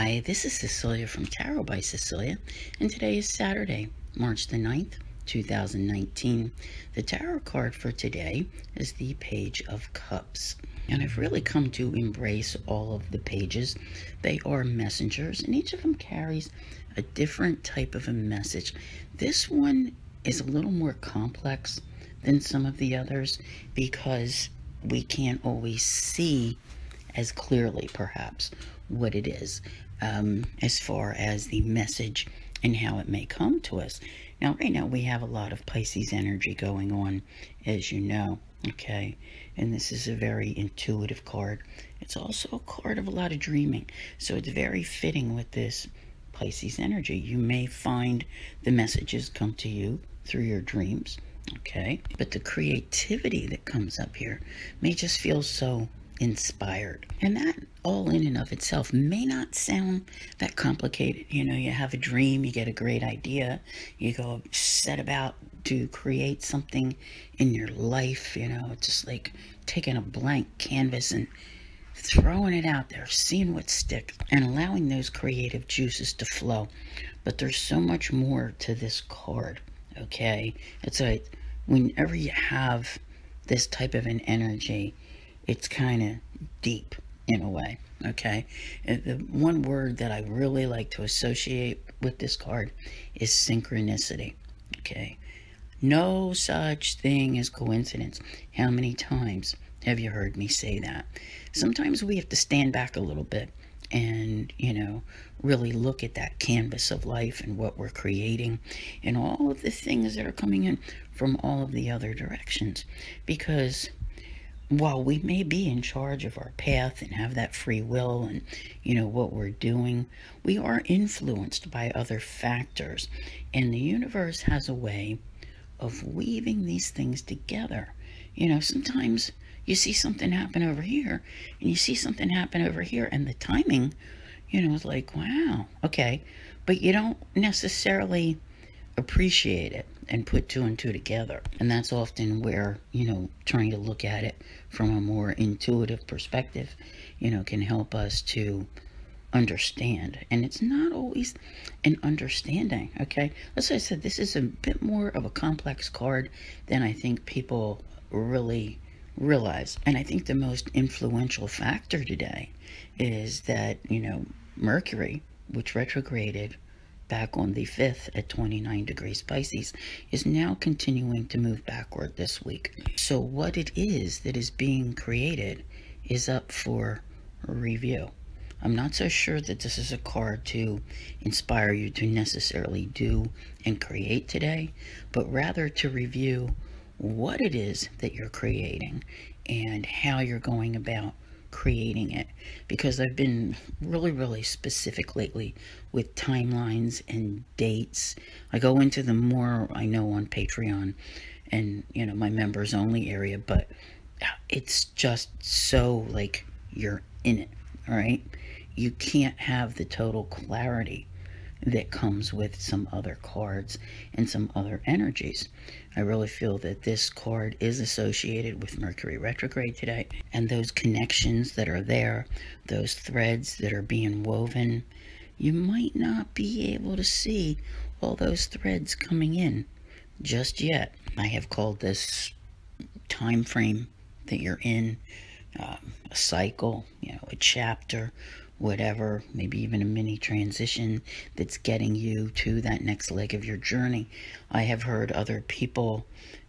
Hi, this is Cecilia from Tarot by Cecilia, and today is Saturday, March the 9th, 2019. The tarot card for today is the Page of Cups. And I've really come to embrace all of the pages. They are messengers, and each of them carries a different type of a message. This one is a little more complex than some of the others because we can't always see as clearly, perhaps, what it is as far as the message and how it may come to us. Now, right now, we have a lot of Pisces energy going on, as you know, okay? And this is a very intuitive card. It's also a card of a lot of dreaming, so it's very fitting with this Pisces energy. You may find the messages come to you through your dreams, okay? But the creativity that comes up here may just feel so inspired. And that all in and of itself may not sound that complicated. You know, you have a dream, you get a great idea, you go set about to create something in your life, you know, just like taking a blank canvas and throwing it out there, seeing what sticks, and allowing those creative juices to flow. But there's so much more to this card, okay? It's like whenever you have this type of an energy, it's kind of deep in a way, okay? And the one word that I really like to associate with this card is synchronicity, okay? No such thing as coincidence. How many times have you heard me say that? Sometimes we have to stand back a little bit and, you know, really look at that canvas of life and what we're creating and all of the things that are coming in from all of the other directions. Because while we may be in charge of our path and have that free will and, you know, what we're doing, we are influenced by other factors. And the universe has a way of weaving these things together. You know, sometimes you see something happen over here and you see something happen over here, and the timing, you know, is like, wow, okay. But you don't necessarily appreciate it and put two and two together. And that's often where, you know, trying to look at it from a more intuitive perspective, you know, can help us to understand. And it's not always an understanding, okay? As I said, this is a bit more of a complex card than I think people really realize. And I think the most influential factor today is that, you know, Mercury, which retrograded back on the 5th at 29 degrees Pisces, is now continuing to move backward this week. So what it is that is being created is up for review. I'm not so sure that this is a card to inspire you to necessarily do and create today, but rather to review what it is that you're creating and how you're going about creating it. Because I've been really specific lately with timelines and dates. I go into them more, I know, on Patreon and, you know, my members only area, but it's just so like you're in it, all right? You can't have the total clarity that comes with some other cards and some other energies. I really feel that this card is associated with Mercury retrograde today, and those connections that are there, those threads that are being woven, you might not be able to see all those threads coming in just yet. I have called this time frame that you're in a cycle, you know, a chapter, whatever, maybe even a mini transition that's getting you to that next leg of your journey. I have heard other people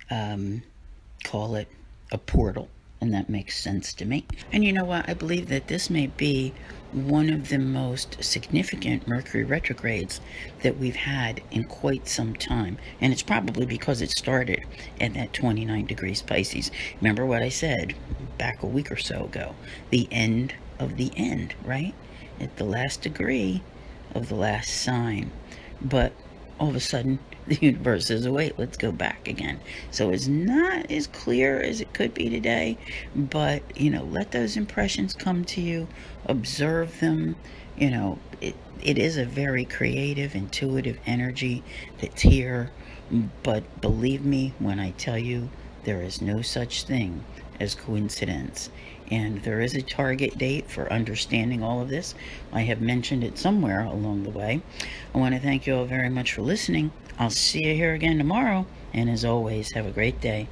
call it a portal, and that makes sense to me. And you know what? I believe that this may be one of the most significant Mercury retrogrades that we've had in quite some time. And it's probably because it started at that 29 degrees Pisces. Remember what I said back a week or so ago? The end of the end, right? At the last degree of the last sign. But all of a sudden, the universe says, oh, wait, let's go back again. So it's not as clear as it could be today, but, you know, let those impressions come to you, observe them. You know, it is a very creative, intuitive energy that's here, but believe me when I tell you, there is no such thing as coincidence. And there is a target date for understanding all of this. I have mentioned it somewhere along the way. I want to thank you all very much for listening. I'll see you here again tomorrow. And as always, have a great day.